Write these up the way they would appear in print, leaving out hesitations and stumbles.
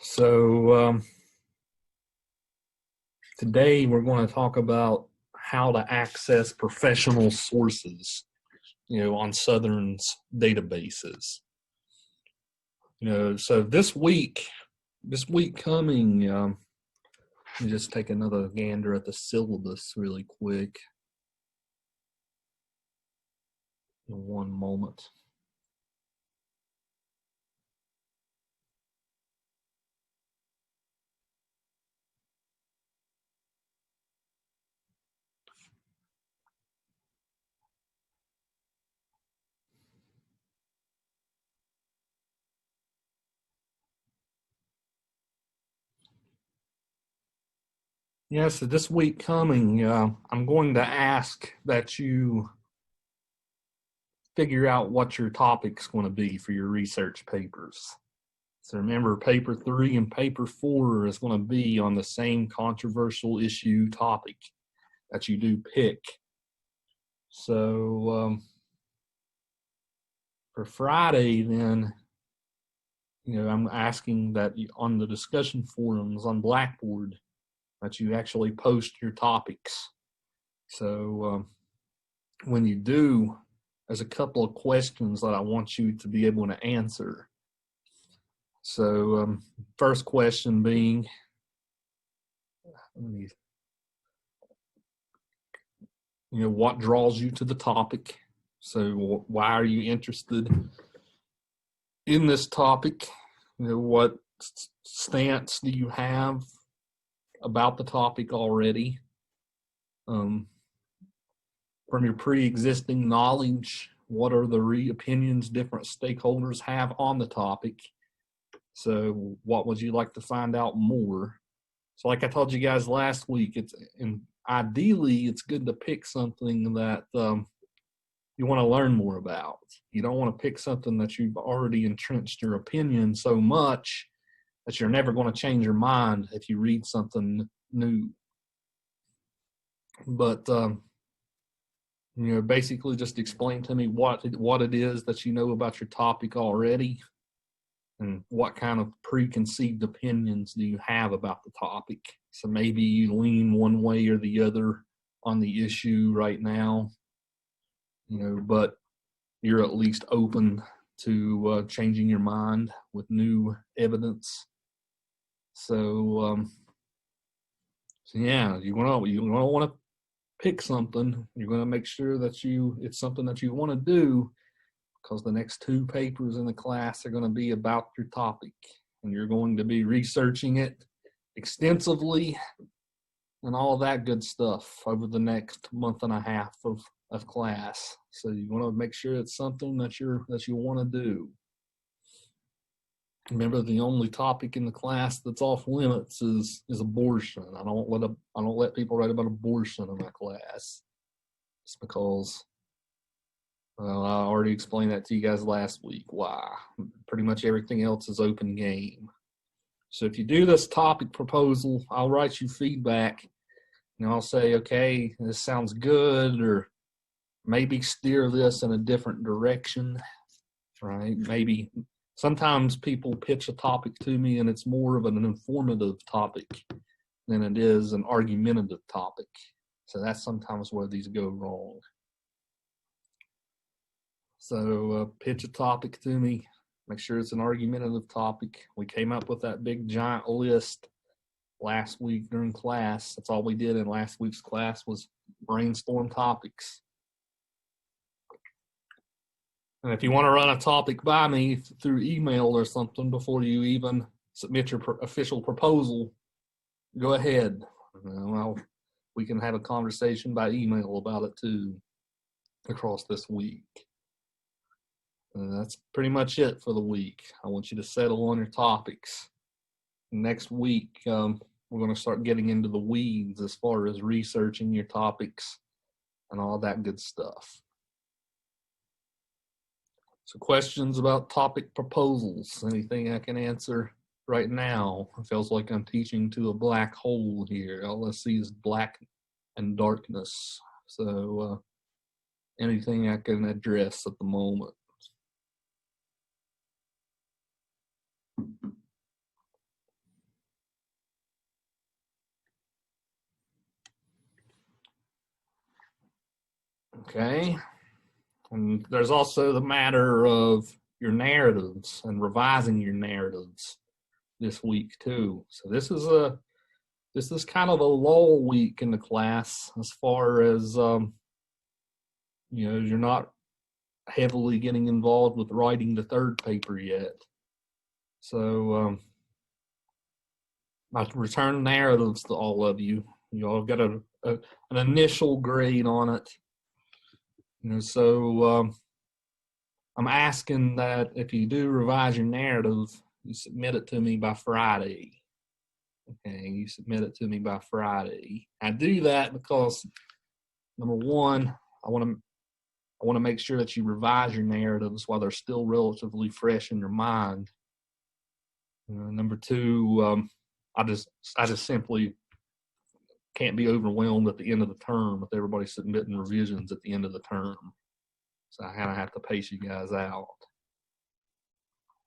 So today we're going to talk about how to access professional sources, on Southern's databases. So this week coming, let me just take another gander at the syllabus really quick. In one moment. Yeah, so this week coming, I'm going to ask that you figure out what your topic's going to be for your research papers. So remember, paper 3 and paper 4 is going to be on the same controversial issue topic that you do pick. So for Friday, then, I'm asking that on the discussion forums on Blackboard that you actually post your topics. So when you do, there's a couple of questions that I want you to be able to answer. So first question being, what draws you to the topic? So why are you interested in this topic? What stance do you have about the topic already? From your pre-existing knowledge, what are the opinions different stakeholders have on the topic? So what would you like to find out more? So like I told you guys last week, ideally it's good to pick something that you want to learn more about. You don't want to pick something that you've already entrenched your opinion so much that you're never going to change your mind if you read something new. But basically just explain to me what it is that you know about your topic already, and what kind of preconceived opinions do you have about the topic. So maybe you lean one way or the other on the issue right now, but you're at least open to changing your mind with new evidence. So yeah, you want to pick something. You're going to make sure that it's something that you want to do, because the next 2 papers in the class are going to be about your topic, and you're going to be researching it extensively and all that good stuff over the next month and a half of class. So you want to make sure it's something that you want to do. Remember, the only topic in the class that's off limits is abortion. I don't let people write about abortion in my class. It's because, well, I already explained that to you guys last week. Why? Pretty much everything else is open game. So if you do this topic proposal, I'll write you feedback. I'll say, okay, this sounds good, or maybe steer this in a different direction, right? Maybe sometimes people pitch a topic to me and it's more of an informative topic than it is an argumentative topic. So that's sometimes where these go wrong. So pitch a topic to me. Make sure it's an argumentative topic. We came up with that big giant list last week during class. That's all we did in last week's class was brainstorm topics. And if you want to run a topic by me through email or something before you even submit your official proposal, go ahead. We can have a conversation by email about it too across this week. That's pretty much it for the week. I want you to settle on your topics. Next week, we're going to start getting into the weeds as far as researching your topics and all that good stuff. So questions about topic proposals, anything I can answer right now? It feels like I'm teaching to a black hole here. All I see is black and darkness. So anything I can address at the moment. Okay. And there's also the matter of your narratives and revising your narratives this week too. So this is kind of a lull week in the class as far as you're not heavily getting involved with writing the third paper yet. So I return narratives to all of you. You all got an initial grade on it. So I'm asking that if you do revise your narrative, you submit it to me by Friday. Okay, you submit it to me by Friday. I do that because, number one, I want to make sure that you revise your narratives while they're still relatively fresh in your mind. Number two, I just simply can't be overwhelmed at the end of the term with everybody submitting revisions at the end of the term. So I kind of have to pace you guys out.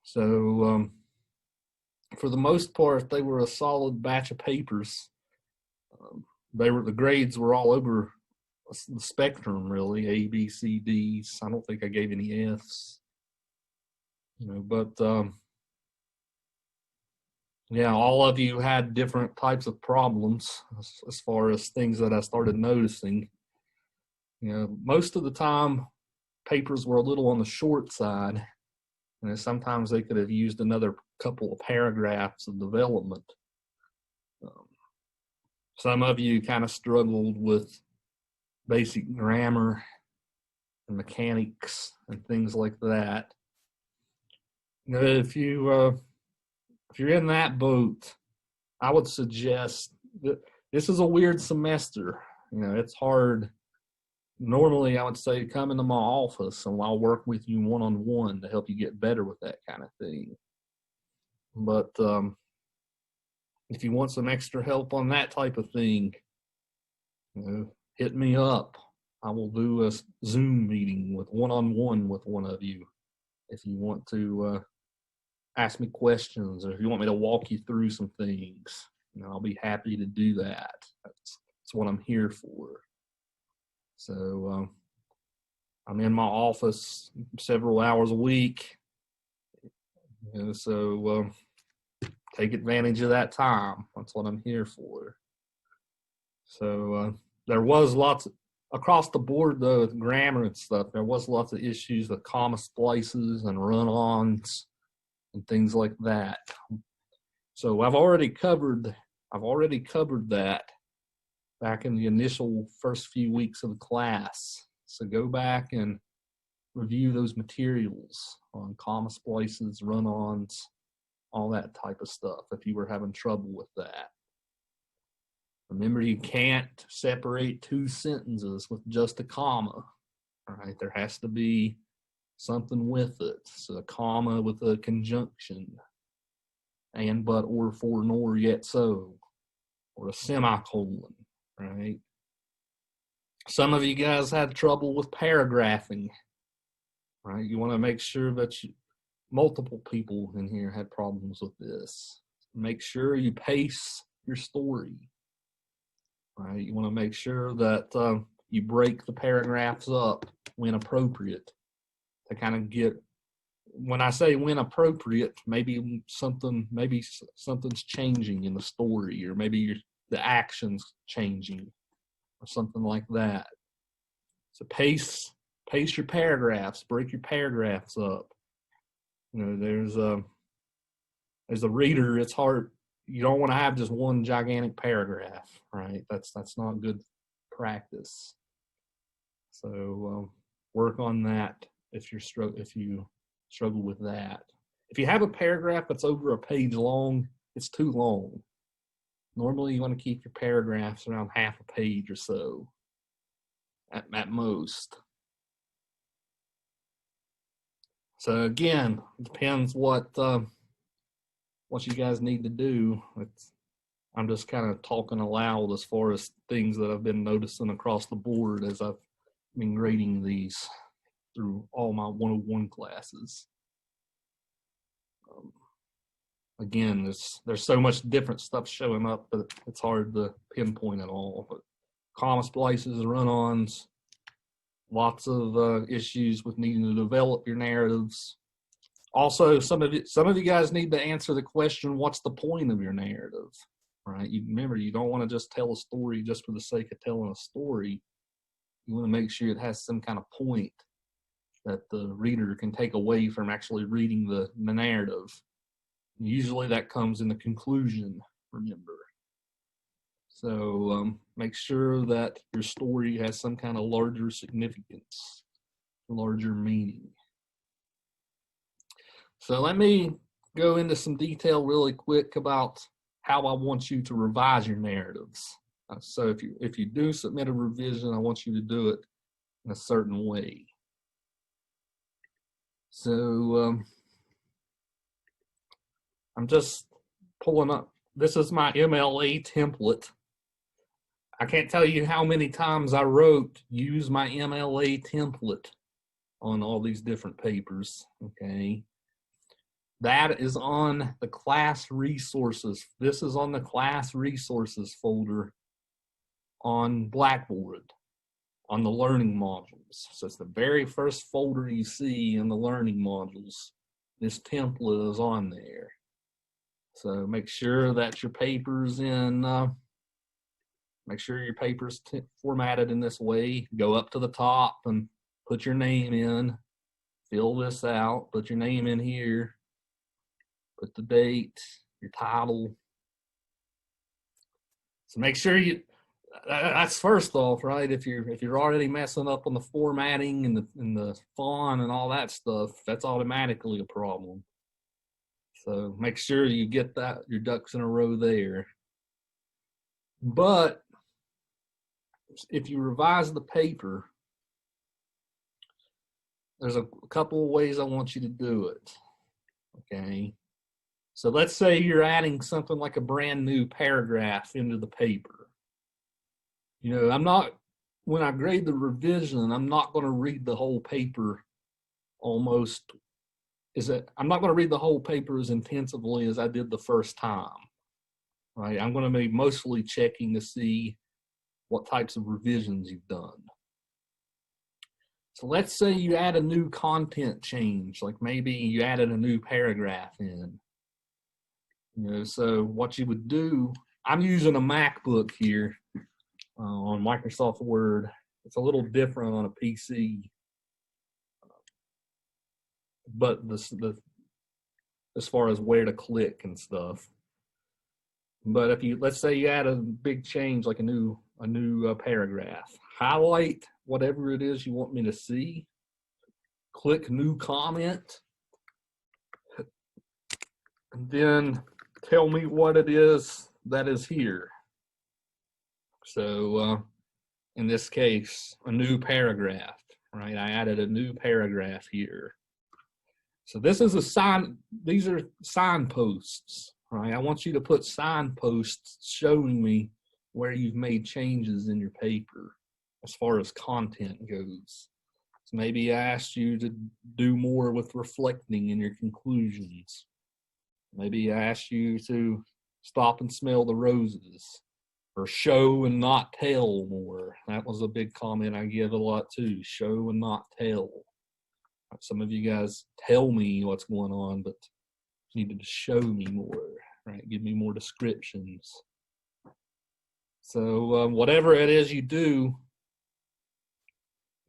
So for the most part, they were a solid batch of papers. The grades were all over the spectrum, really. A, B, C, D's. I don't think I gave any F's. But yeah, all of you had different types of problems as far as things that I started noticing. Most of the time, papers were a little on the short side, and sometimes they could have used another couple of paragraphs of development. Some of you kind of struggled with basic grammar and mechanics and things like that. If you're in that boat, I would suggest that this is a weird semester. It's hard. Normally, I would say come into my office and I'll work with you one-on-one to help you get better with that kind of thing. But if you want some extra help on that type of thing, hit me up. I will do a Zoom meeting with one-on-one with one of you if you want to ask me questions, or if you want me to walk you through some things. I'll be happy to do that. That's what I'm here for. So I'm in my office several hours a week. So take advantage of that time. That's what I'm here for. So there was lots across the board, though, with grammar and stuff. There was lots of issues with comma splices and run-ons and things like that. So I've already covered that back in the initial first few weeks of the class. So go back and review those materials on comma splices, run-ons, all that type of stuff if you were having trouble with that. Remember, you can't separate two sentences with just a comma. All right, there has to be something with it. So a comma with a conjunction, and, but, or, for, nor, yet, so, or a semicolon, right? Some of you guys had trouble with paragraphing, right? You want to make sure that multiple people in here had problems with this. Make sure you pace your story, right? You want to make sure that you break the paragraphs up when appropriate to kind of get, when I say when appropriate, maybe something's changing in the story, or maybe the action's changing or something like that. So pace your paragraphs, break your paragraphs up. There's as a reader, it's hard. You don't want to have just one gigantic paragraph, right? That's not good practice. So work on that if you struggle with that. If you have a paragraph that's over a page long, it's too long. Normally, you want to keep your paragraphs around half a page or so, at most. So again, it depends what you guys need to do. I'm just kind of talking aloud as far as things that I've been noticing across the board as I've been grading these through all my 101 classes. Again, there's so much different stuff showing up that it's hard to pinpoint it all. But comma splices, run-ons, lots of issues with needing to develop your narratives. Also, some of you guys need to answer the question, what's the point of your narrative? Right? You remember, you don't want to just tell a story just for the sake of telling a story. You want to make sure it has some kind of point that the reader can take away from actually reading the narrative. Usually that comes in the conclusion, remember. So make sure that your story has some kind of larger significance, larger meaning. So let me go into some detail really quick about how I want you to revise your narratives. So if you do submit a revision, I want you to do it in a certain way. So I'm just pulling up. This is my MLA template. I can't tell you how many times I wrote use my MLA template on all these different papers, okay? That is on the class resources. This is on the class resources folder on Blackboard, on the learning modules. So it's the very first folder you see in the learning modules. This template is on there. So make sure that your paper's in, make sure your paper's formatted in this way. Go up to the top and put your name in. Fill this out, put your name in here. Put the date, your title. So make sure that's first off, right? If you're already messing up on the formatting and the font and all that stuff, that's automatically a problem. So make sure you get that, your ducks in a row there. But if you revise the paper, there's a couple of ways I want you to do it, okay? So let's say you're adding something like a brand new paragraph into the paper. You know, when I grade the revision, I'm not going to read the whole paper almost, I'm not going to read the whole paper as intensively as I did the first time, right? I'm going to be mostly checking to see what types of revisions you've done. So let's say you add a new content change, like maybe you added a new paragraph in. You know, so what you would do, I'm using a MacBook here on Microsoft Word. It's a little different on a PC, but as far as where to click and stuff. But if let's say you add a big change, like a new paragraph, highlight whatever it is you want me to see, click new comment, and then tell me what it is that is here. So in this case, a new paragraph, right? I added a new paragraph here. So this is these are signposts, right? I want you to put signposts showing me where you've made changes in your paper as far as content goes. So maybe I asked you to do more with reflecting in your conclusions. Maybe I asked you to stop and smell the roses, or show and not tell more. That was a big comment I give a lot too, show and not tell. Some of you guys tell me what's going on, but you needed to show me more, right? Give me more descriptions. So whatever it is you do,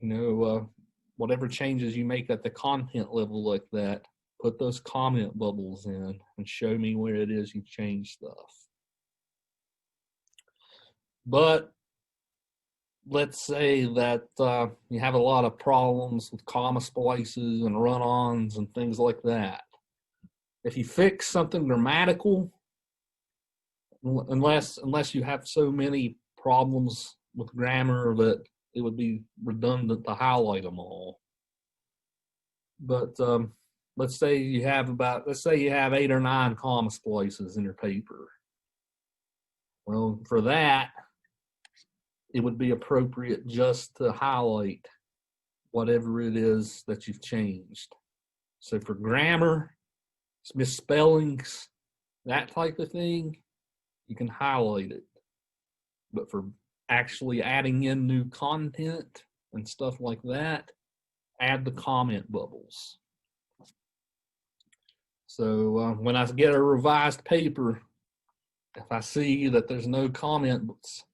you know, whatever changes you make at the content level like that, put those comment bubbles in and show me where it is you change stuff. But let's say that you have a lot of problems with comma splices and run-ons and things like that. If you fix something grammatical, unless you have so many problems with grammar that it would be redundant to highlight them all. But let's say you have 8 or 9 comma splices in your paper. Well, for that, it would be appropriate just to highlight whatever it is that you've changed. So for grammar, misspellings, that type of thing, you can highlight it. But for actually adding in new content, and stuff like that, add the comment bubbles. So when I get a revised paper, if I see that there's no comments,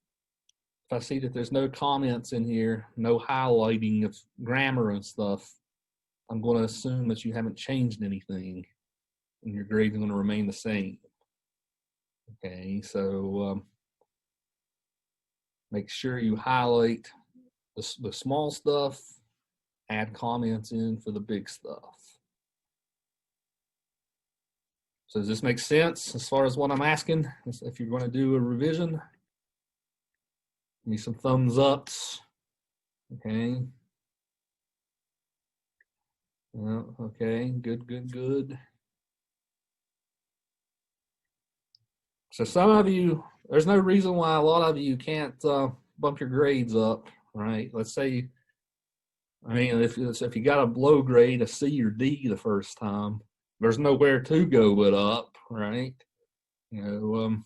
if I see that there's no comments in here, no highlighting of grammar and stuff, I'm going to assume that you haven't changed anything and your grade is going to remain the same. Okay, so make sure you highlight the small stuff, add comments in for the big stuff. So does this make sense as far as what I'm asking? If you're going to do a revision, give me some thumbs ups. Okay. Yeah, okay, good, good, good. So some of you, there's no reason why a lot of you can't bump your grades up, right? Let's say, I mean, if you got a low grade, a C or D the first time, there's nowhere to go but up, right? You know,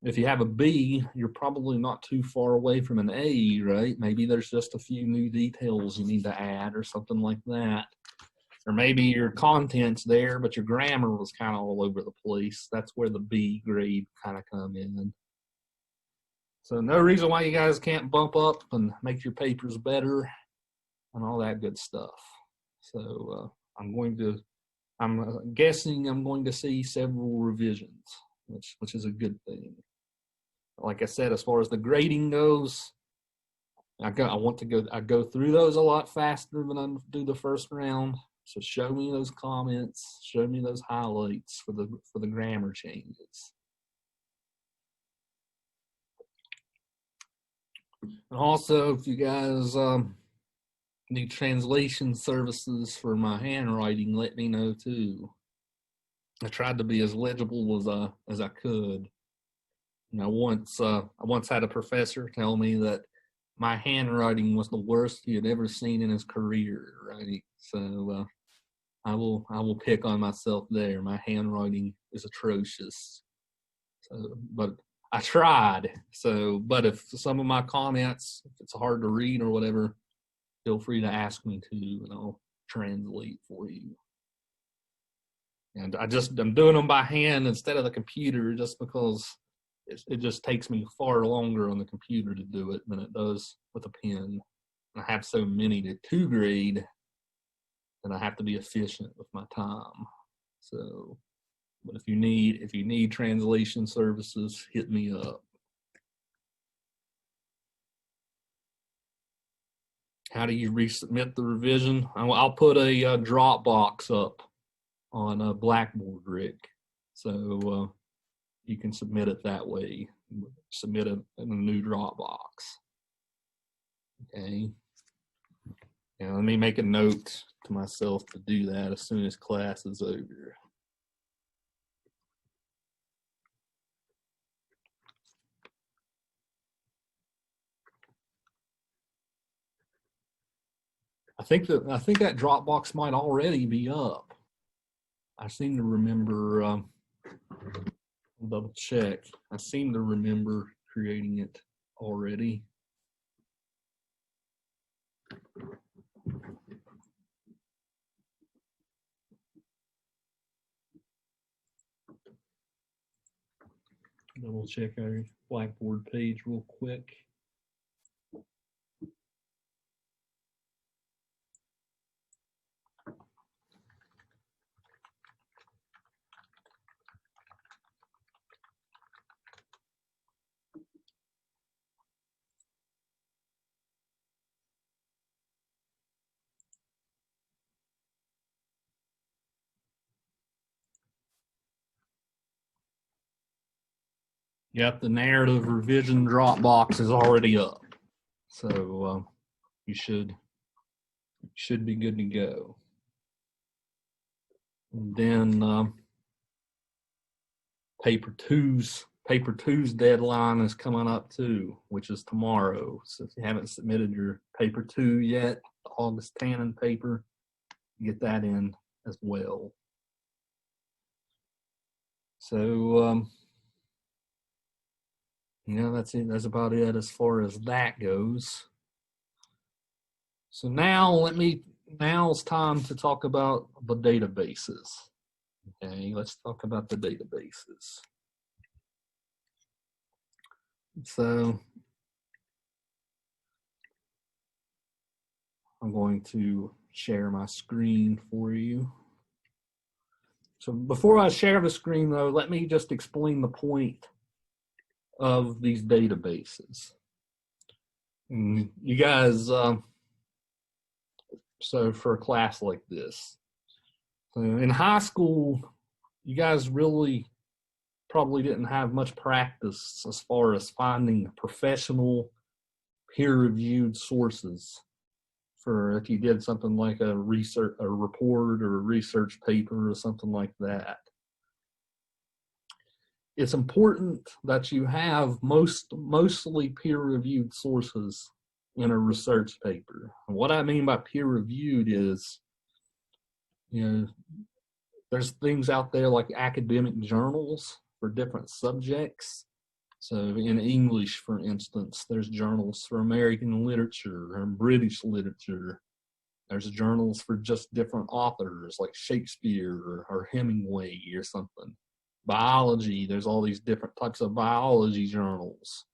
if you have a B, you're probably not too far away from an A, right? Maybe there's just a few new details you need to add or something like that. Or maybe your content's there, but your grammar was kind of all over the place. That's where the B grade kind of come in. So no reason why you guys can't bump up and make your papers better and all that good stuff. So I'm guessing I'm going to see several revisions, which is a good thing. Like I said, as far as the grading goes, I go through those a lot faster than I do the first round. So show me those comments, show me those highlights for the grammar changes. And also, if you guys need translation services for my handwriting, let me know too. I tried to be as legible as I could. And I once had a professor tell me that my handwriting was the worst he had ever seen in his career. Right, so I will pick on myself there. My handwriting is atrocious. So, but I tried. So, but if some of my comments, if it's hard to read or whatever, feel free to ask me to, and I'll translate for you. And I'm doing them by hand instead of the computer, just because it just takes me far longer on the computer to do it than it does with a pen. I have so many to grade, and I have to be efficient with my time. So, but if you need translation services, hit me up. How do you resubmit the revision? I'll put a Dropbox up on a Blackboard, Rick. So you can submit it that way. Submit it in a new Dropbox. Okay. And let me make a note to myself to do that as soon as class is over. I think that Dropbox might already be up. I seem to remember. I'll double check. I seem to remember creating it already. Double check our Blackboard page real quick. Yep, the narrative revision Dropbox is already up, so you should be good to go. And then paper two's deadline is coming up too, which is tomorrow. So if you haven't submitted your paper 2 yet, the August Tannen paper, get that in as well. So that's it. That's about it as far as that goes. So now now it's time to talk about the databases. Okay, let's talk about the databases. So I'm going to share my screen for you. So before I share the screen though, let me just explain the point of these databases. And you guys, so for a class like this, so in high school, you guys really probably didn't have much practice as far as finding professional peer-reviewed sources for if you did something like a report or a research paper or something like that. It's important that you have mostly peer-reviewed sources in a research paper. And what I mean by peer-reviewed is, there's things out there like academic journals for different subjects. So in English, for instance, there's journals for American literature or British literature. There's journals for just different authors like Shakespeare or Hemingway or something. Biology, there's all these different types of biology journals.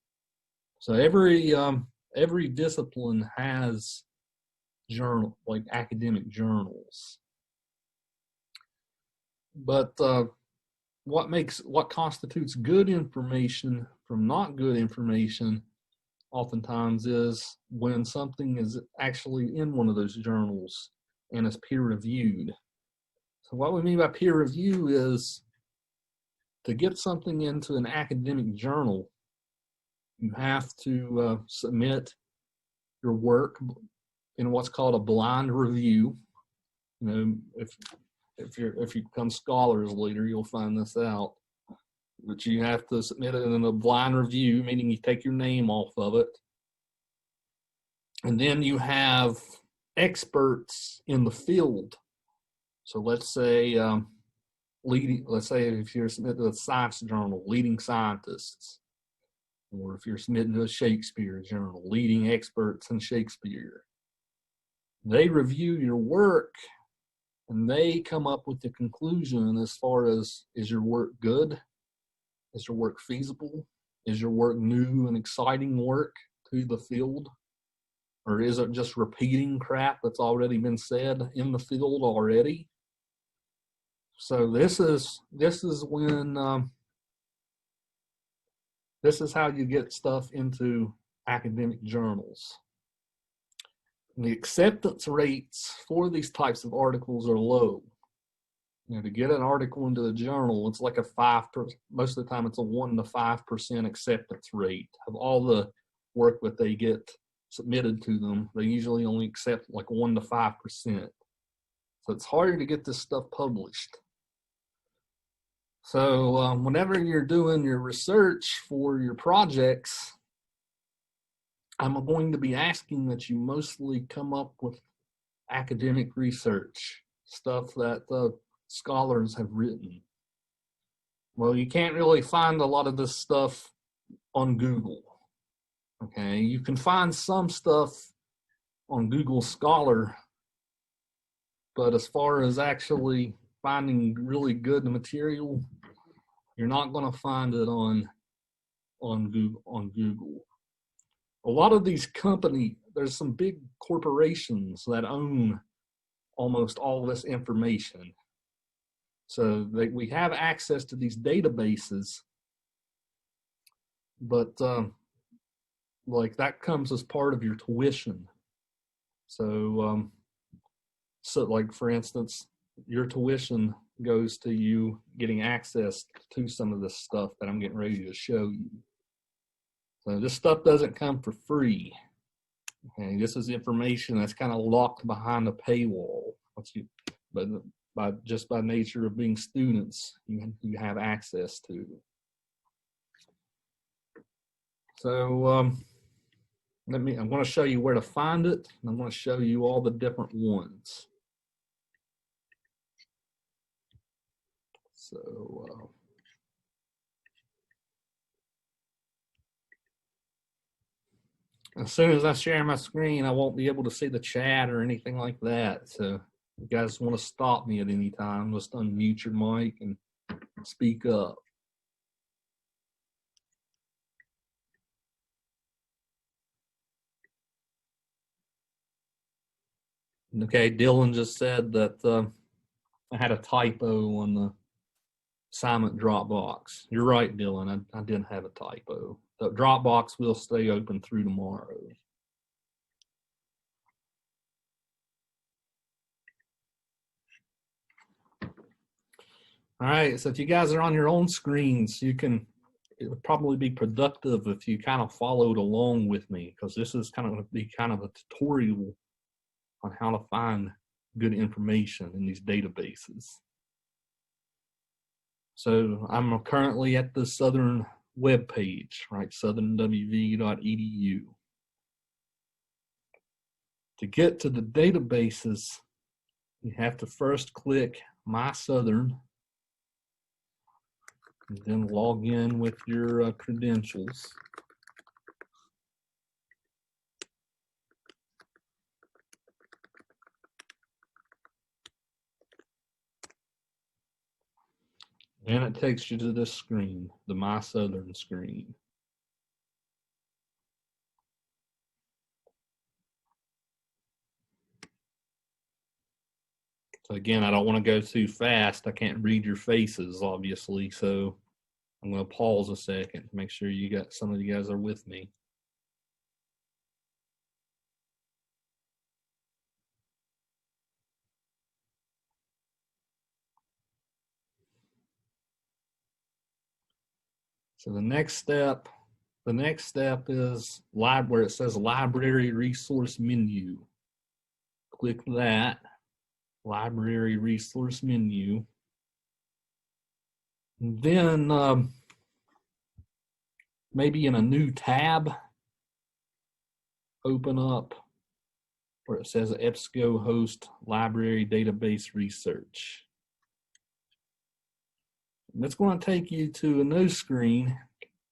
So every discipline has like academic journals. But what constitutes good information from not good information oftentimes is when something is actually in one of those journals and is peer reviewed. So what we mean by peer review is to get something into an academic journal, you have to submit your work in what's called a blind review. If you become scholars later, you'll find this out. But you have to submit it in a blind review, meaning you take your name off of it. And then you have experts in the field. So let's say if you're submitted to a science journal, leading scientists, or if you're submitted to a Shakespeare journal, leading experts in Shakespeare. They review your work and they come up with the conclusion as far as, is your work good? Is your work feasible? Is your work new and exciting work to the field? Or is it just repeating crap that's already been said in the field already? So this is when this is how you get stuff into academic journals. And the acceptance rates for these types of articles are low. To get an article into the journal, it's like a 5%. Most of the time, it's a 1 to 5% acceptance rate of all the work that they get submitted to them. They usually only accept like 1 to 5%. So it's harder to get this stuff published. So whenever you're doing your research for your projects, I'm going to be asking that you mostly come up with academic research, stuff that scholars have written. Well, you can't really find a lot of this stuff on Google. Okay, you can find some stuff on Google Scholar, but as far as actually finding really good material, you're not going to find it on Google. A lot of these companies, there's some big corporations that own almost all this information. So we have access to these databases, but like that comes as part of your tuition. So like for instance, your tuition goes to you getting access to some of this stuff that I'm getting ready to show you. So this stuff doesn't come for free. Okay, this is information that's kind of locked behind a paywall. But just by nature of being students, you have access to. So I'm going to show you where to find it, and I'm going to show you all the different ones. So As soon as I share my screen, I won't be able to see the chat or anything like that. So if you guys want to stop me at any time, just unmute your mic and speak up. Okay, Dylan just said that I had a typo on the assignment Dropbox. You're right, Dylan. I didn't have a typo. The Dropbox will stay open through tomorrow. All right, so if you guys are on your own screens, it would probably be productive if you kind of followed along with me, because this is kind of going to be kind of a tutorial on how to find good information in these databases. So I'm currently at the Southern web page, right? southernwv.edu. To get to the databases, you have to first click My Southern, and then log in with your credentials. And it takes you to this screen, the My Southern screen. So again, I don't want to go too fast. I can't read your faces, obviously, so I'm going to pause a second to make sure some of you guys are with me. So the next step is where it says Library Resource Menu. Click that, Library Resource Menu. And then maybe in a new tab, open up where it says EBSCOhost Library Database Research. And it's going to take you to a new screen,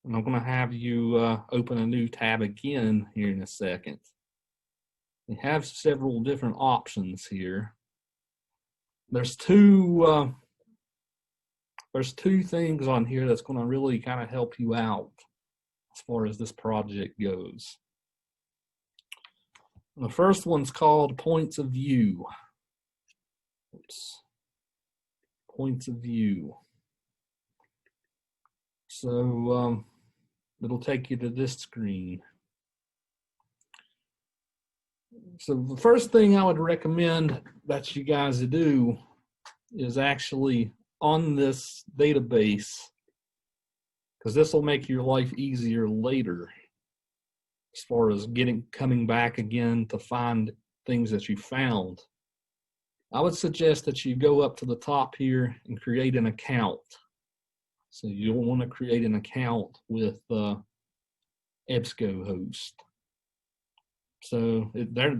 and I'm going to have you open a new tab again here in a second. We have several different options here. There's two things on here that's going to really kind of help you out as far as this project goes. The first one's called Points of View. Oops. Points of View. So it'll take you to this screen. So the first thing I would recommend that you guys do is actually on this database, because this will make your life easier later as far as coming back again to find things that you found. I would suggest that you go up to the top here and create an account. So you'll want to create an account with EBSCOhost. So they're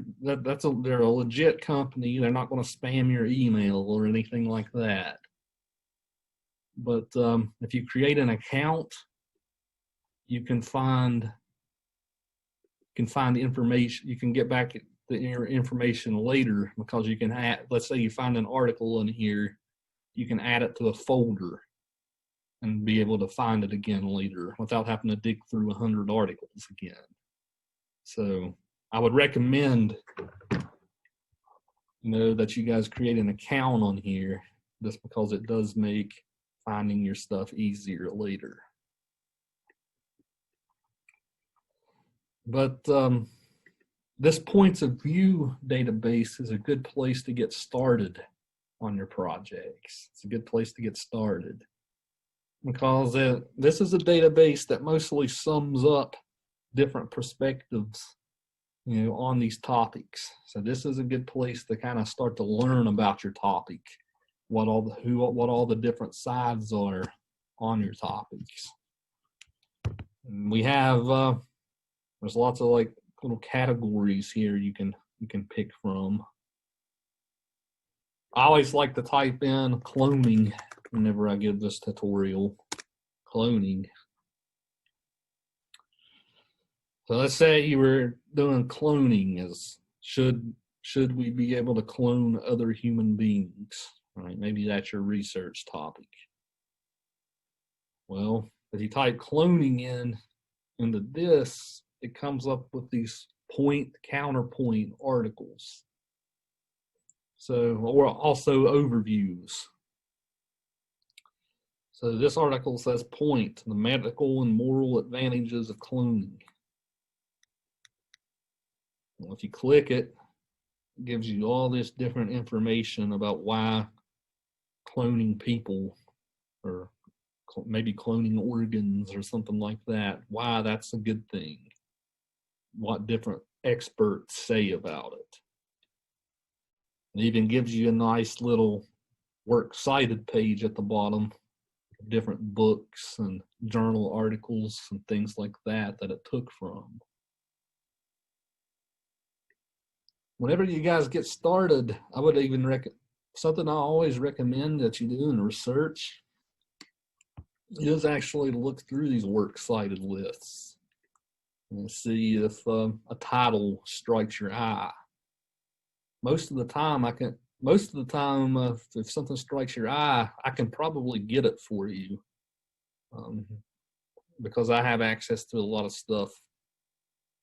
a legit company. They're not going to spam your email or anything like that. But if you create an account, you can find information. You can get back your information later, because you can add. Let's say you find an article in here, you can add it to a folder and be able to find it again later without having to dig through 100 articles again. So I would recommend, that you guys create an account on here, just because it does make finding your stuff easier later. But this Points of View database is a good place to get started on your projects. It's a good place to get started, because this is a database that mostly sums up different perspectives, on these topics. So this is a good place to kind of start to learn about your topic, what all the different sides are on your topics. And we have there's lots of like little categories here you can pick from. I always like to type in cloning whenever I give this tutorial. Cloning. So let's say you were doing cloning. Should we be able to clone other human beings? Right? Maybe that's your research topic. Well, if you type cloning into this, it comes up with these point counterpoint articles. So, or also overviews. So this article says point, the medical and moral advantages of cloning. Well, if you click it, it gives you all this different information about why cloning people, or maybe cloning organs or something like that, why that's a good thing, what different experts say about it. It even gives you a nice little works cited page at the bottom, different books and journal articles and things like that it took from. Whenever you guys get started, I would even something I always recommend that you do in research is actually to look through these works cited lists and see if a title strikes your eye. Most of the time, if something strikes your eye, I can probably get it for you, because I have access to a lot of stuff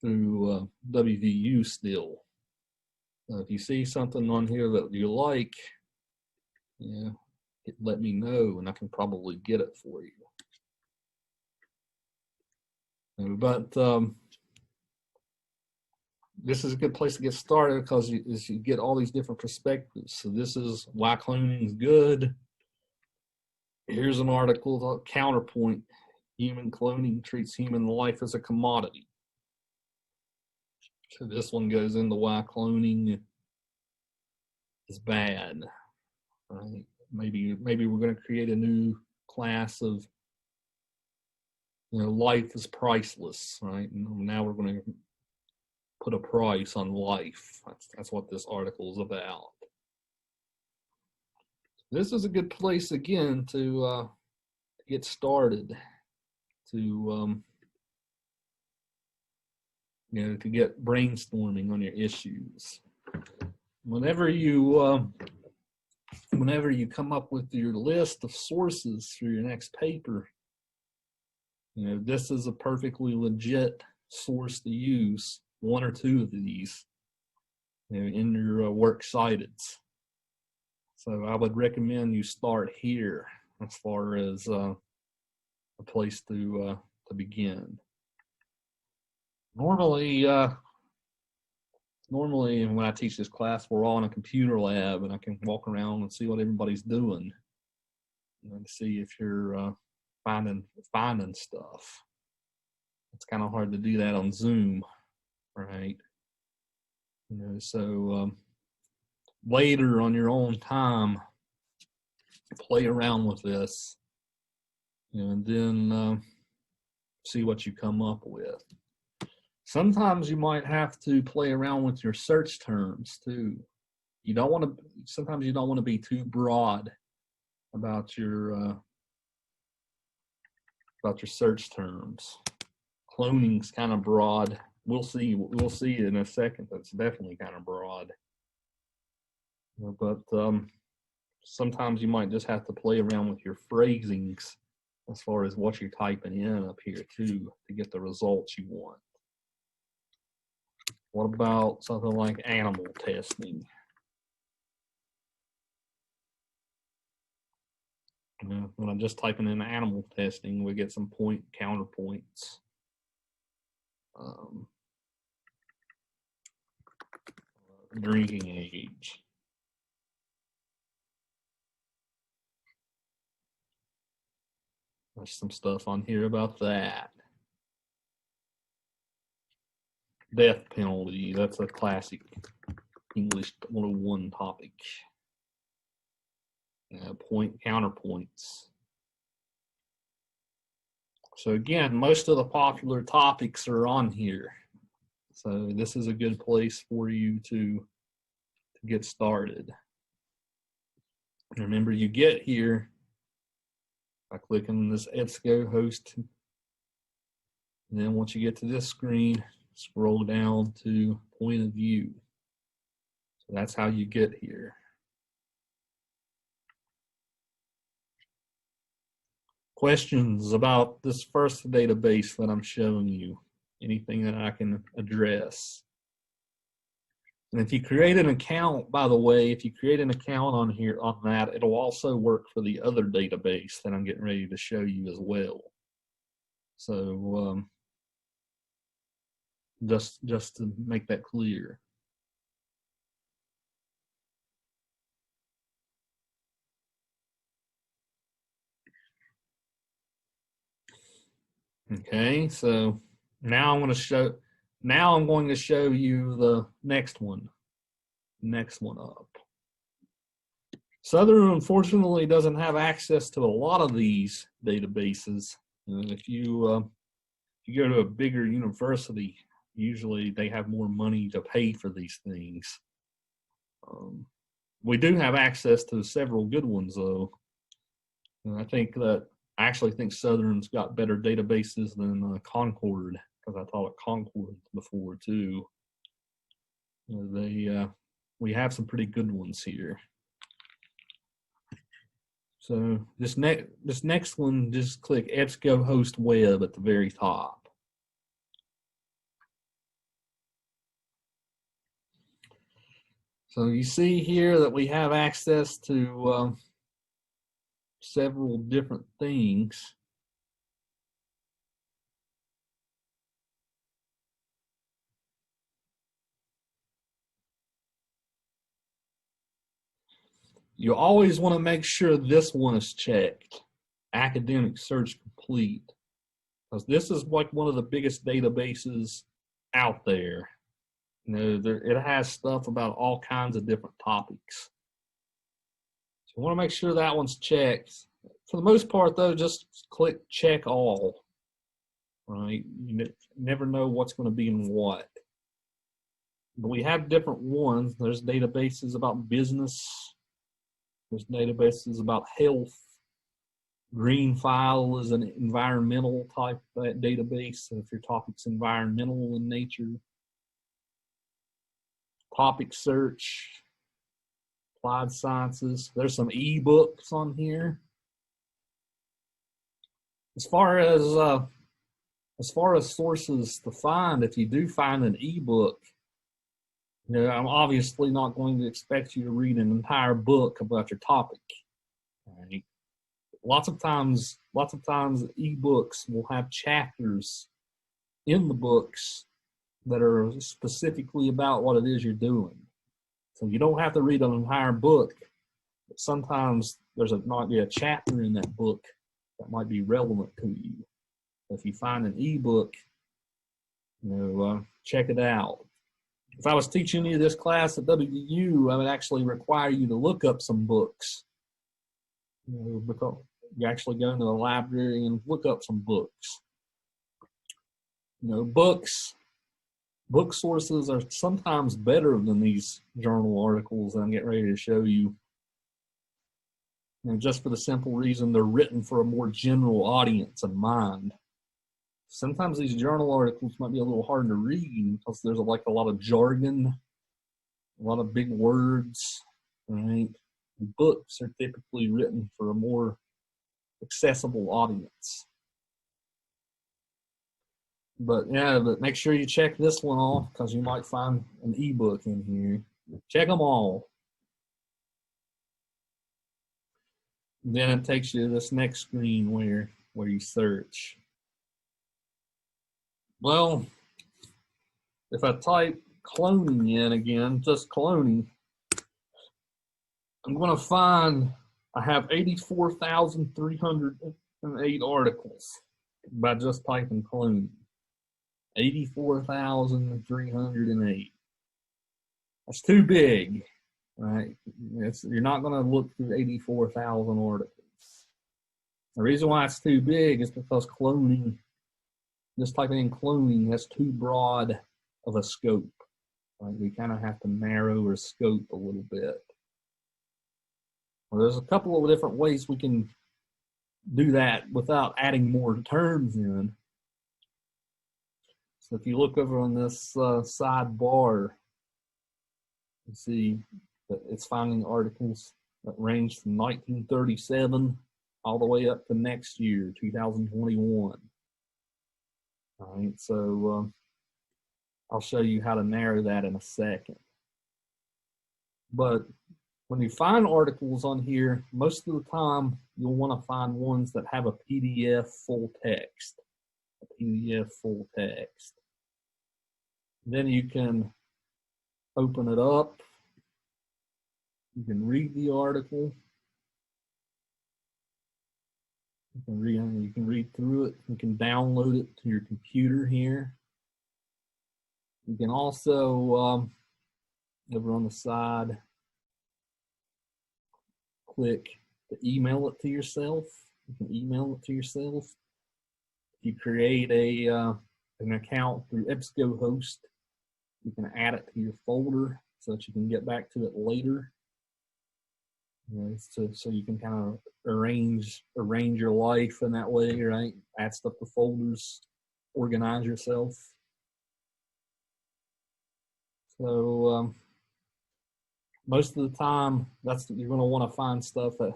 through WVU still. If you see something on here that you like, let me know, and I can probably get it for you. But this is a good place to get started because you get all these different perspectives. So this is why cloning is good. Here's an article called Counterpoint: Human Cloning Treats Human Life as a Commodity. So this one goes into why cloning is bad. Right? Maybe we're going to create a new class of, life is priceless, right? And now we're going to put a price on life. That's what this article is about. This is a good place again to get started, to to get brainstorming on your issues. Whenever you come up with your list of sources for your next paper, this is a perfectly legit source to use, one or two of these, in your works cited. So I would recommend you start here as far as a place to begin. Normally, when I teach this class, we're all in a computer lab, and I can walk around and see what everybody's doing, to see if you're finding stuff. It's kind of hard to do that on Zoom, right? So later on your own time, play around with this, and then see what you come up with. Sometimes you might have to play around with your search terms too. Sometimes you don't want to be too broad about your search terms. Cloning's kind of broad. We'll see in a second. That's definitely kind of broad. But sometimes you might just have to play around with your phrasings as far as what you're typing in up here too, to get the results you want. What about something like animal testing? When I'm just typing in animal testing, we get some point counterpoints. Drinking age. There's some stuff on here about that. Death penalty, that's a classic English 101 topic. Point counterpoints. So again, most of the popular topics are on here. So this is a good place for you to get started. Remember, you get here by clicking this EBSCO host. And then once you get to this screen, scroll down to point of view. So that's how you get here. Questions about this first database that I'm showing you? Anything that I can address? And if you create an account, by the way, if you create an account on here on that, it'll also work for the other database that I'm getting ready to show you as well. So just to make that clear. Okay, so now I'm going to show you the next one up. Southern unfortunately doesn't have access to a lot of these databases. If you go to a bigger university, usually they have more money to pay for these things. We do have access to several good ones though. And I actually think Southern's got better databases than Concord, because I taught at Concord before too. We have some pretty good ones here. So this next one, just click EBSCOhost Web at the very top. So you see here that we have access to several different things. You always want to make sure this one is checked, Academic Search Complete, because this is like one of the biggest databases out there. It has stuff about all kinds of different topics. So you want to make sure that one's checked. For the most part, though, just click Check All. Right? You never know what's going to be in what. But we have different ones. There's databases about business. There's databases about health. Greenfile is an environmental type database, if your topic's environmental in nature. Topic search, applied sciences. There's some ebooks on here. As far as sources to find, if you do find an ebook, I'm obviously not going to expect you to read an entire book about your topic. Right? Lots of times ebooks will have chapters in the books that are specifically about what it is you're doing. So you don't have to read an entire book, but sometimes might be a chapter in that book that might be relevant to you. If you find an ebook, check it out. If I was teaching you this class at WU, I would actually require you to look up some books. Because you actually go into the library and look up some books. Book sources are sometimes better than these journal articles that I'm getting ready to show you. Just for the simple reason they're written for a more general audience in mind. Sometimes these journal articles might be a little hard to read because there's a lot of jargon, a lot of big words, right? Books are typically written for a more accessible audience. But make sure you check this one off because you might find an ebook in here. Check them all. Then it takes you to this next screen where you search. Well, if I type cloning in again, just cloning, I'm going to find I have 84,308 articles by just typing cloning. 84,308. That's too big, right? You're not going to look through 84,000 articles. The reason why it's too big is because cloning, just typing in cloning, that's too broad of a scope. Right? We kind of have to narrow our scope a little bit. Well, there's a couple of different ways we can do that without adding more terms in. So if you look over on this sidebar, you see that it's finding articles that range from 1937 all the way up to next year, 2021. All right, so I'll show you how to narrow that in a second. But when you find articles on here, most of the time you'll want to find ones that have a PDF full text. A PDF full text. Then you can open it up. You can read the article. You can read through it. You can download it to your computer here. You can also, over on the side, click to email it to yourself. You can email it to yourself. If you create an account through EBSCOhost, you can add it to your folder so that you can get back to it later. So you can kind of arrange your life in that way, right? Add stuff to folders, organize yourself. So most of the time, you're going to want to find stuff that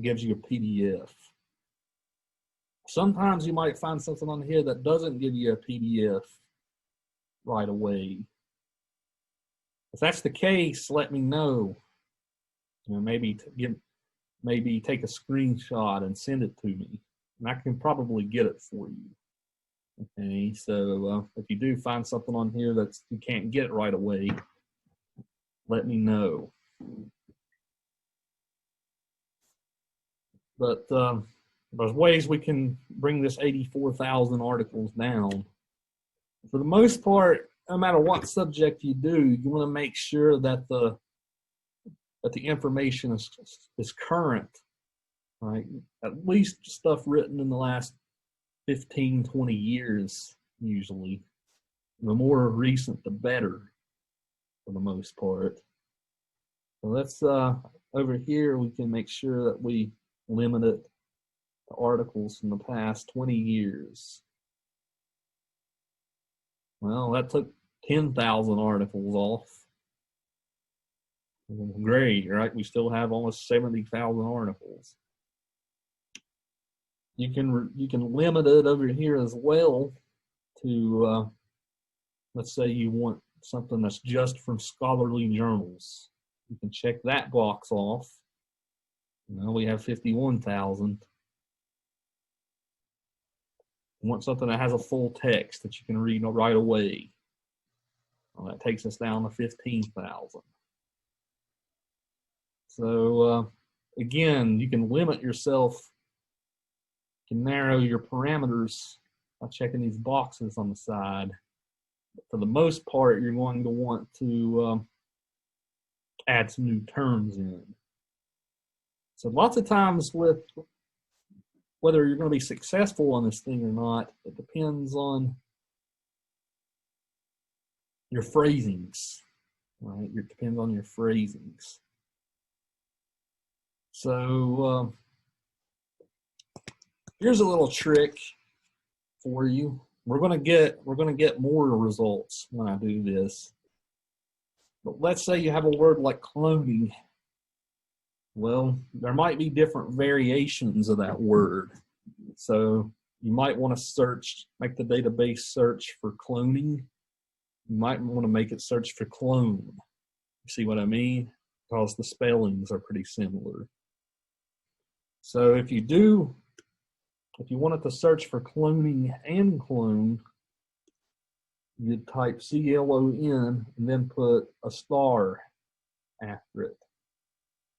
gives you a PDF. Sometimes you might find something on here that doesn't give you a PDF right away. If that's the case, let me know. Maybe take a screenshot and send it to me, and I can probably get it for you. Okay, so if you do find something on here that you can't get right away, let me know. But there's ways we can bring this 84,000 articles down. For the most part, no matter what subject you do, you want to make sure that the information is current, right? At least stuff written in the last 15, 20 years, usually. The more recent, the better, for the most part. So let's, over here, we can make sure that we limit it to articles from the past 20 years. Well, that took 10,000 articles off. Great, right? We still have almost 70,000 articles. You can limit it over here as well to, let's say you want something that's just from scholarly journals. You can check that box off. Now we have 51,000. You want something that has a full text that you can read right away. Well, that takes us down to 15,000. So again, you can limit yourself. You can narrow your parameters by checking these boxes on the side. But for the most part, you're going to want to add some new terms in. So lots of times with whether you're going to be successful on this thing or not, it depends on your phrasings, right? It depends on your phrasings. So here's a little trick for you. We're gonna get more results when I do this. But let's say you have a word like cloning. Well, there might be different variations of that word. So you might want to make the database search for cloning. You might want to make it search for clone. You see what I mean? Because the spellings are pretty similar. So if you wanted to search for cloning and clone, you'd type CLON and then put a star after it.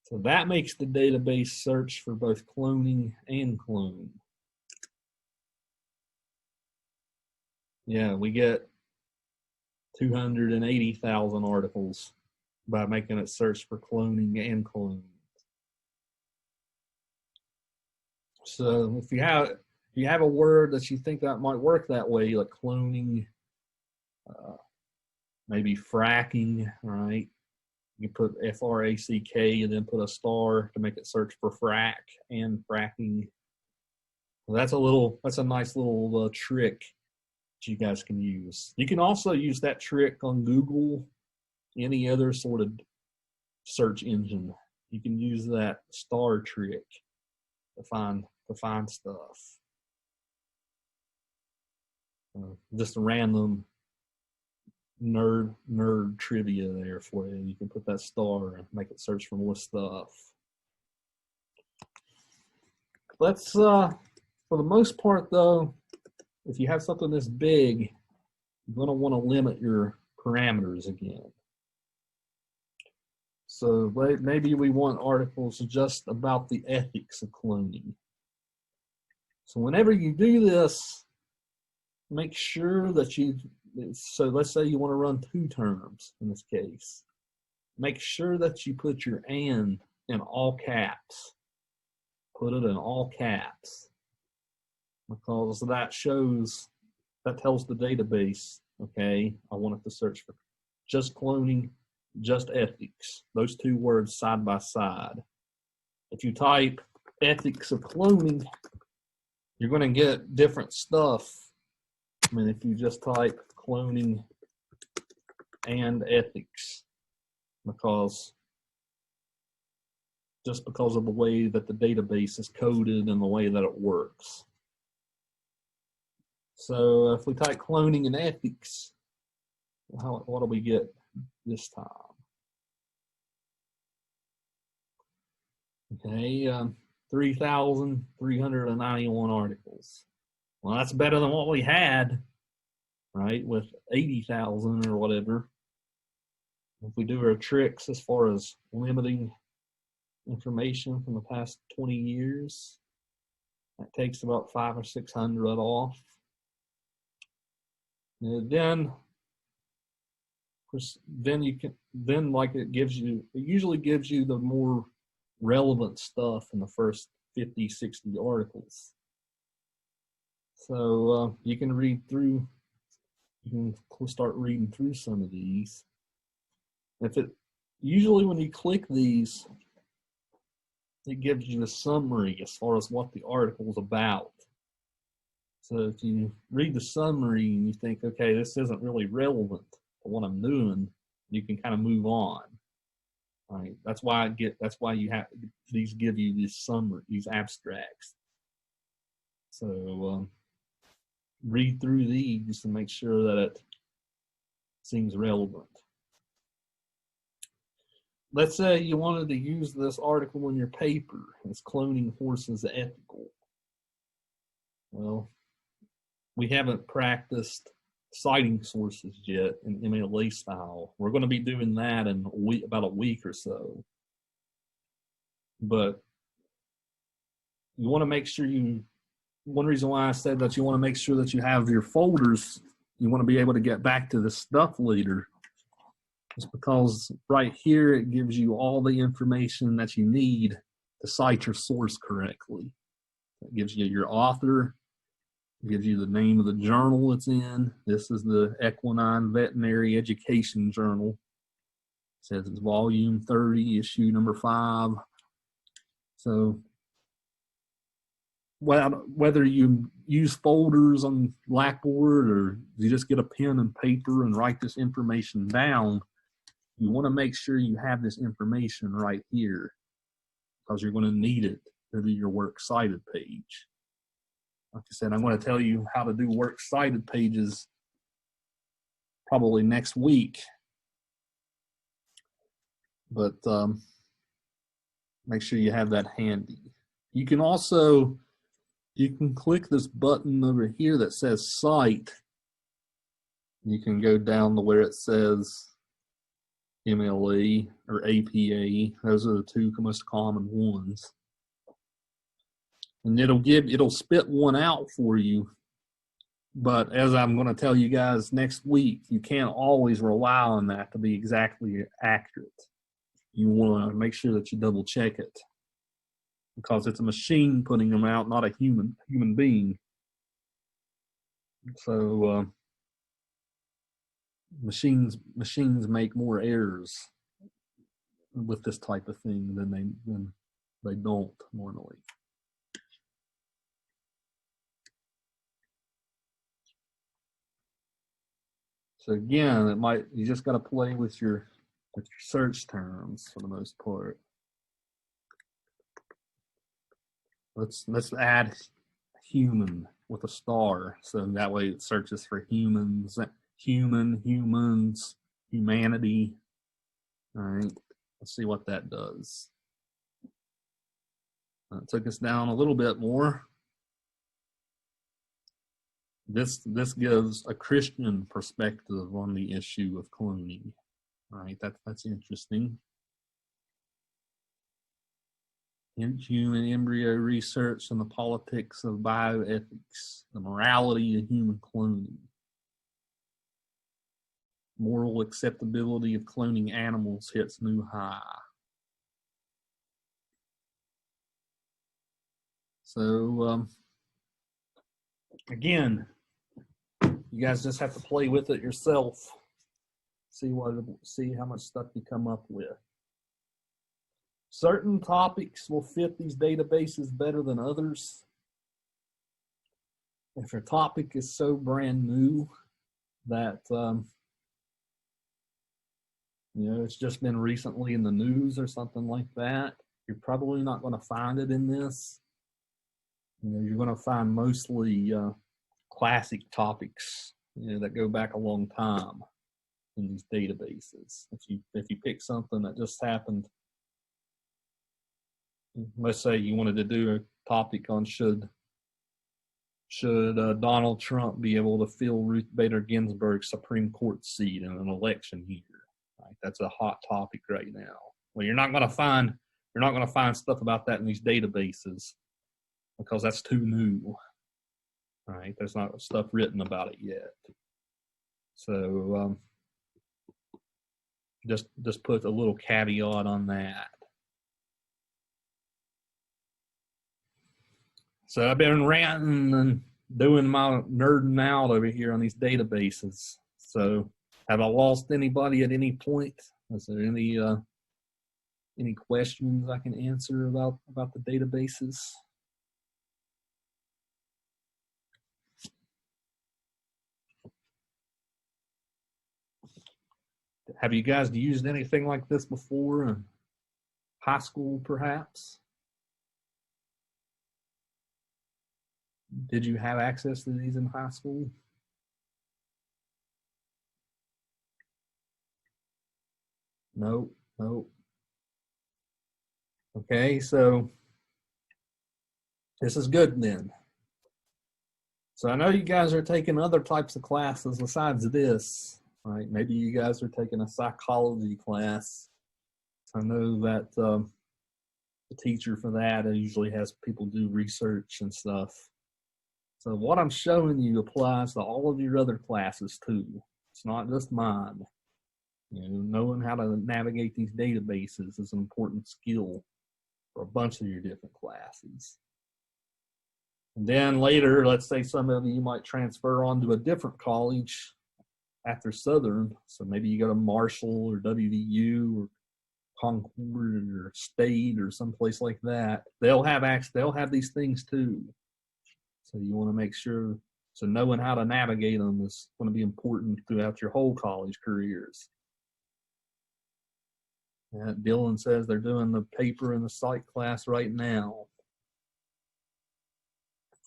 So that makes the database search for both cloning and clone. Yeah, we get 280,000 articles by making it search for cloning and clone. So if you have a word that you think that might work that way, like cloning, maybe fracking, right? You put F-R-A-C-K and then put a star to make it search for frack and fracking. That's a nice little trick that you guys can use. You can also use that trick on Google, any other sort of search engine. You can use that star trick to find stuff. Just a random nerd trivia there for you. You can put that star and make it search for more stuff. Let's for the most part though, if you have something this big, you're going to want to limit your parameters again. So maybe we want articles just about the ethics of cloning. So whenever you do this, make sure that so let's say you want to run 2 terms in this case. Make sure that you put your "and" in all caps. Put it in all caps, because that tells the database, okay, I want it to search for just cloning, just ethics, those 2 words side by side. If you type ethics of cloning, you're going to get different stuff. I mean, if you just type cloning and ethics, because of the way that the database is coded and the way that it works. So if we type cloning and ethics, what do we get this time? Okay, 3,391 articles. Well, that's better than what we had, right, with 80,000 or whatever. If we do our tricks as far as limiting information from the past 20 years, that takes about 500 or 600 off. And then it usually gives you the more relevant stuff in the first 50, 60 articles. So you can start reading through some of these. Usually when you click these, it gives you a summary as far as what the article is about. So if you read the summary and you think, okay, this isn't really relevant to what I'm doing, you can kind of move on. Right? That's why these give you this summary, these abstracts. So read through these and make sure that it seems relevant. Let's say you wanted to use this article in your paper. Is cloning horses ethical? Well, we haven't practiced citing sources yet in MLA style. We're going to be doing that in about a week or so. But you want to make sure one reason why I said that you want to make sure that you have your folders, you want to be able to get back to the stuff leader. It's because right here it gives you all the information that you need to cite your source correctly. It gives you your author, it gives you the name of the journal it's in. This is the Equine Veterinary Education Journal. It says it's volume 30, issue number 5. So whether you use folders on Blackboard or you just get a pen and paper and write this information down, you want to make sure you have this information right here, because you're going to need it to do your works cited page. Like I said, I'm going to tell you how to do works cited pages probably next week. But make sure you have that handy. You can click this button over here that says Cite. You can go down to where it says MLE or APA. Those are the 2 most common ones. And it'll spit one out for you. But as I'm going to tell you guys next week, you can't always rely on that to be exactly accurate. You want to make sure that you double check it, because it's a machine putting them out, not a human being. So machines make more errors with this type of thing than they don't normally. So again, you just got to play with your search terms for the most part. Let's add human with a star, so that way it searches for humans, humans, humanity. All right, let's see what that does. It took us down a little bit more. This gives a Christian perspective on the issue of cloning. All right, that's interesting. Human embryo research and the politics of bioethics, the morality of human cloning, moral acceptability of cloning animals hits new high. So again, you guys just have to play with it yourself. See how much stuff you come up with. Certain topics will fit these databases better than others. If your topic is so brand new that it's just been recently in the news or something like that, you're probably not going to find it in this. You're going to find mostly classic topics that go back a long time in these databases. If you pick something that just happened, let's say you wanted to do a topic on should Donald Trump be able to fill Ruth Bader Ginsburg's Supreme Court seat in an election year. Right? That's a hot topic right now. Well, you're not going to find stuff about that in these databases because that's too new. Right? There's not stuff written about it yet. So just put a little caveat on that. So I've been ranting and doing my nerding out over here on these databases. So have I lost anybody at any point? Is there any questions I can answer about the databases? Have you guys used anything like this before in high school, perhaps? Did you have access to these in high school? Nope. Okay, so this is good then. So I know you guys are taking other types of classes besides this, right? Maybe you guys are taking a psychology class. I know that the teacher for that usually has people do research and stuff. So what I'm showing you applies to all of your other classes too. It's not just mine. Knowing how to navigate these databases is an important skill for a bunch of your different classes. And then later, let's say some of you might transfer on to a different college after Southern. So maybe you go to Marshall or WVU or Concord or State or someplace like that. They'll have these things too. So you want to make sure, so knowing how to navigate them is going to be important throughout your whole college careers. Dylan says they're doing the paper in the psych class right now.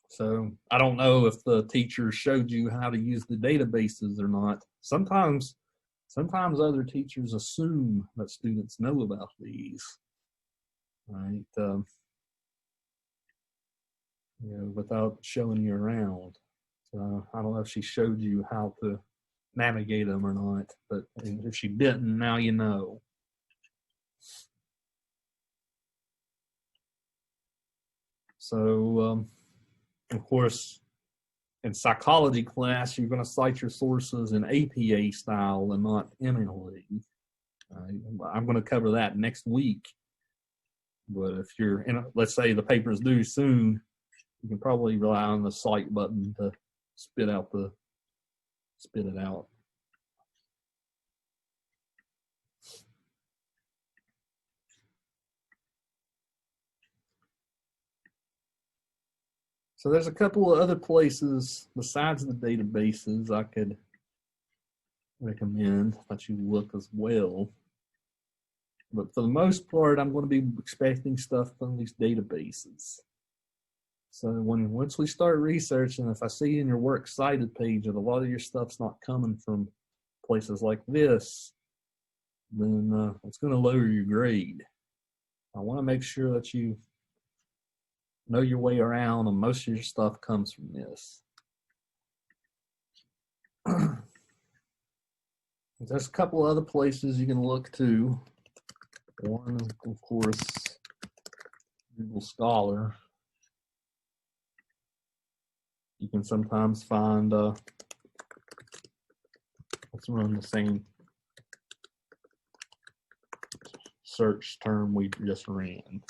So I don't know if the teacher showed you how to use the databases or not. Sometimes other teachers assume that students know about these, right? Without showing you around. So I don't know if she showed you how to navigate them or not, but if she didn't, now you know. So, of course, in psychology class, you're going to cite your sources in APA style and not MLA. I'm going to cover that next week. But if you're let's say the paper is due soon, you can probably rely on the cite button to spit it out. So there's a couple of other places besides the databases I could recommend that you look as well. But for the most part, I'm going to be expecting stuff from these databases. So once we start researching, if I see in your works cited page that a lot of your stuff's not coming from places like this, then it's going to lower your grade. I want to make sure that you know your way around, and most of your stuff comes from this. There's a couple other places you can look to. One, of course, Google Scholar. You can sometimes find, let's run the same search term we just ran.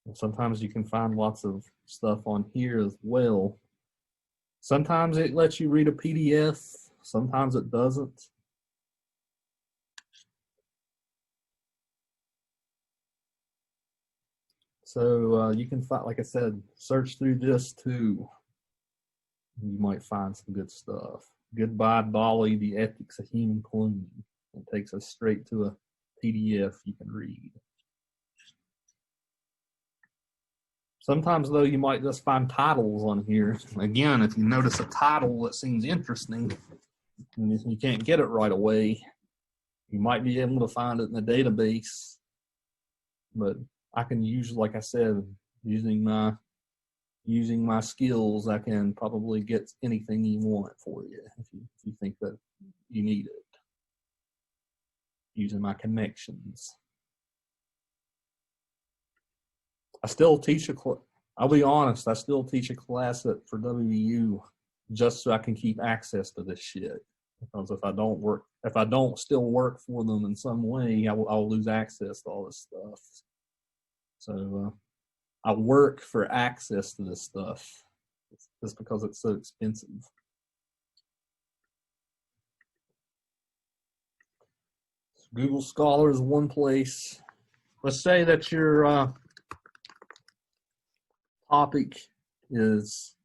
And sometimes you can find lots of stuff on here as well. Sometimes it lets you read a PDF, sometimes it doesn't. So you can find, like I said, search through this too. You might find some good stuff. Goodbye, Dolly, the Ethics of Human Cloning. It takes us straight to a PDF you can read. Sometimes, though, you might just find titles on here. Again, if you notice a title that seems interesting, and you can't get it right away, you might be able to find it in the database. But I can use, like I said, using my skills, I can probably get anything you want for you if you think that you need it. Using my connections. I still teach I'll be honest, I still teach a class for WVU just so I can keep access to this shit. Because if I don't still work for them in some way, I'll lose access to all this stuff. So I work for access to this stuff just because it's so expensive. Google Scholar is one place. Let's say that your topic is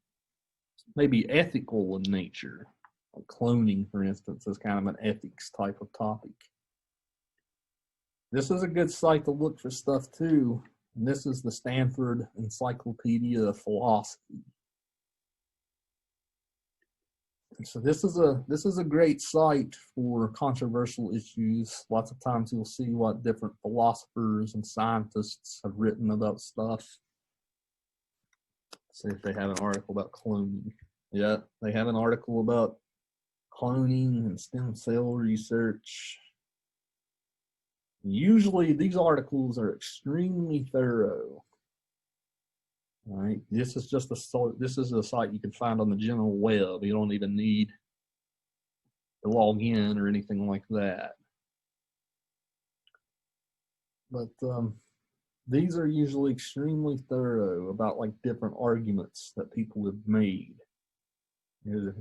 maybe ethical in nature. Like cloning, for instance, is kind of an ethics type of topic. This is a good site to look for stuff too. And this is the Stanford Encyclopedia of Philosophy. So this is a great site for controversial issues. Lots of times you'll see what different philosophers and scientists have written about stuff. See if they have an article about cloning. Yeah, they have an article about cloning and stem cell research. Usually these articles are extremely thorough. All right, this is a site you can find on the general web. You don't even need to log in or anything like that. But these are usually extremely thorough about like different arguments that people have made. There's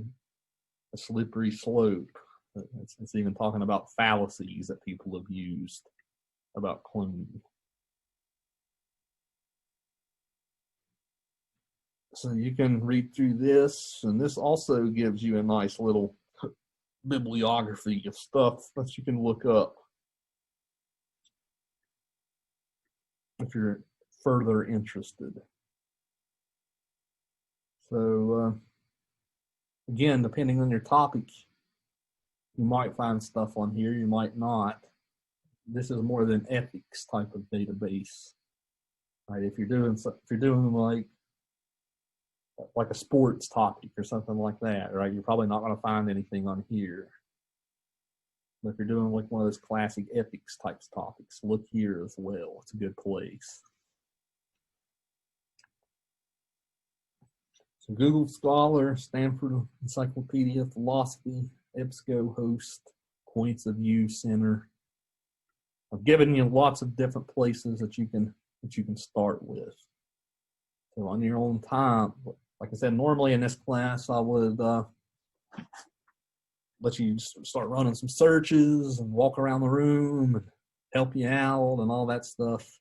a slippery slope. It's even talking about fallacies that people have used about cloning. So you can read through this, and this also gives you a nice little bibliography of stuff that you can look up if you're further interested. So again, depending on your topic, you might find stuff on here, you might not. This is more than ethics type of database. Right? If you're doing like a sports topic or something like that, right? You're probably not going to find anything on here. But if you're doing like one of those classic ethics types topics, look here as well. It's a good place. So Google Scholar, Stanford Encyclopedia of Philosophy, EBSCOhost, Points of View Center. I've given you lots of different places that you can start with. So on your own time, like I said, normally in this class I would let you start running some searches and walk around the room and help you out and all that stuff.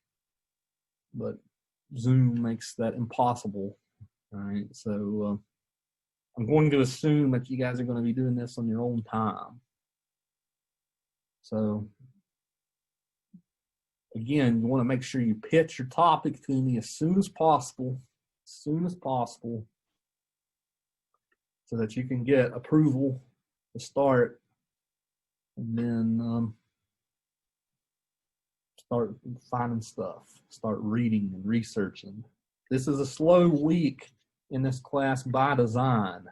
But Zoom makes that impossible. All right, so I'm going to assume that you guys are going to be doing this on your own time. So again, you want to make sure you pitch your topic to me as soon as possible, so that you can get approval to start, and then start finding stuff, start reading and researching. This is a slow week in this class by design.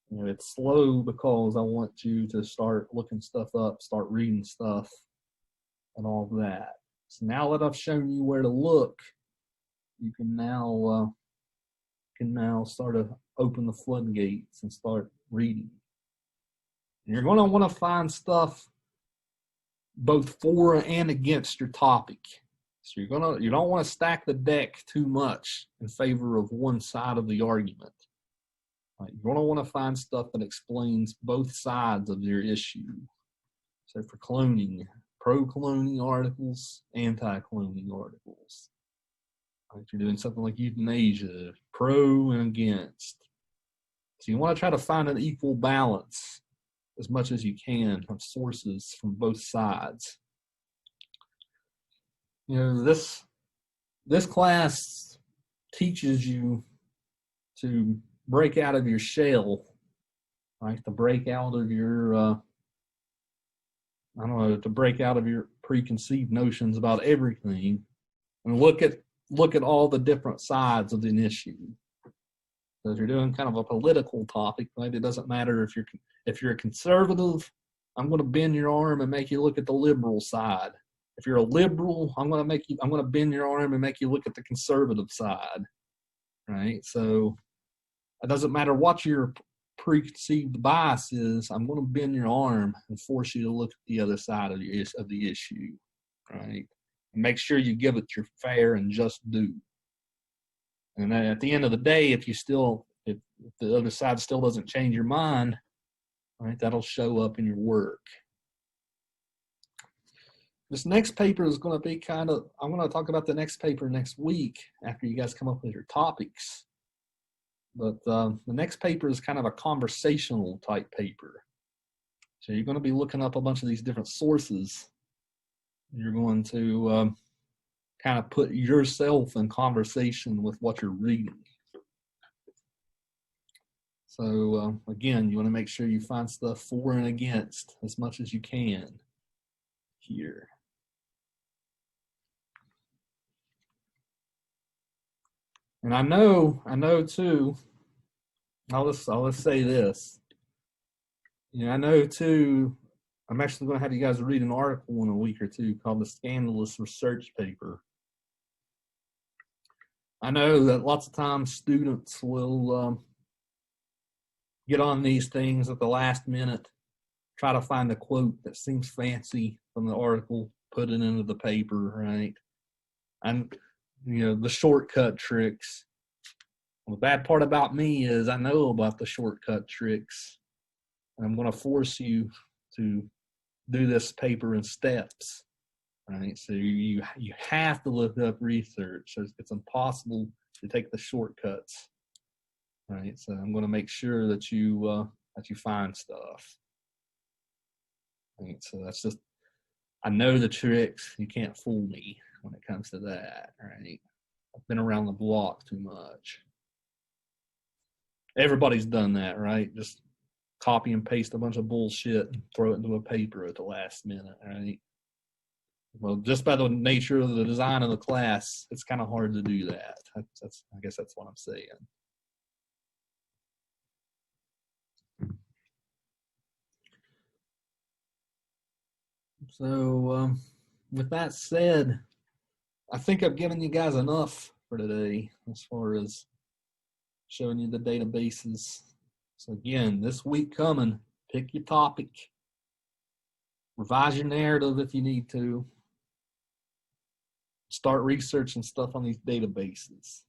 You know, it's slow because I want you to start looking stuff up, start reading stuff, and all of that. So now that I've shown you where to look, you can now start to open the floodgates and start reading. And you're going to want to find stuff both for and against your topic. So you don't want to stack the deck too much in favor of one side of the argument. You're going to want to find stuff that explains both sides of your issue. So for cloning, pro-cloning articles, anti-cloning articles. If you're doing something like euthanasia, pro and against. So you want to try to find an equal balance as much as you can of sources from both sides. You know, this class teaches you to break out of your shell, right? To break out of your, to break out of your preconceived notions about everything, and look at all the different sides of an issue. So if you're doing kind of a political topic, right, it doesn't matter if you're a conservative, I'm going to bend your arm and make you look at the liberal side. If you're a liberal, I'm going to bend your arm and make you look at the conservative side, right? So it doesn't matter what your preconceived bias is. I'm going to bend your arm and force you to look at the other side of the issue, right? And make sure you give it your fair and just due. And then at the end of the day, if the other side still doesn't change your mind, right, that'll show up in your work. This next paper is going to be I'm going to talk about the next paper next week after you guys come up with your topics. But the next paper is kind of a conversational type paper. So you're going to be looking up a bunch of these different sources. You're going to kind of put yourself in conversation with what you're reading. So again, you want to make sure you find stuff for and against as much as you can here. And I know too, I'll just say this. You know, I know too, I'm actually going to have you guys read an article in a week or two called The Scandalous Research Paper. I know that lots of times students will get on these things at the last minute, try to find a quote that seems fancy from the article, put it into the paper, right? And, you know, the shortcut tricks. The bad part about me is I know about the shortcut tricks. And I'm going to force you to do this paper in steps, right? So you have to look up research. So it's impossible to take the shortcuts, right? So I'm going to make sure that you find stuff. Right? So that's just, I know the tricks. You can't fool me when it comes to that, right? I've been around the block too much. Everybody's done that, right? Just copy and paste a bunch of bullshit and throw it into a paper at the last minute, right? Well, just by the nature of the design of the class, it's kind of hard to do that. I guess that's what I'm saying. So with that said, I think I've given you guys enough for today as far as showing you the databases. So again, this week coming, pick your topic, revise your narrative if you need to, start researching stuff on these databases.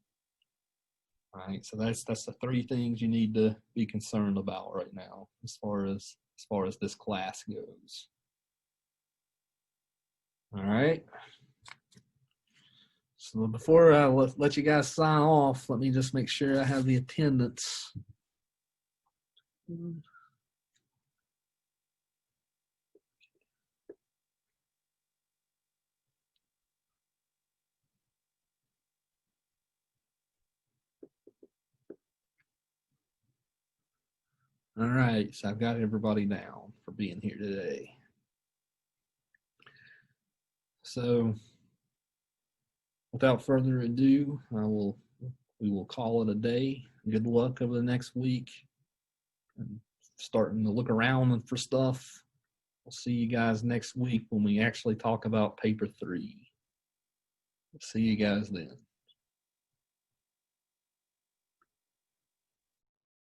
All right, so that's the three things you need to be concerned about right now as far as this class goes. All right. So before I let you guys sign off, let me just make sure I have the attendance All right, so I've got everybody down for being here today. So, without further ado, we will call it a day. Good luck over the next week, and starting to look around for stuff. We'll see you guys next week when we actually talk about paper 3. See you guys then.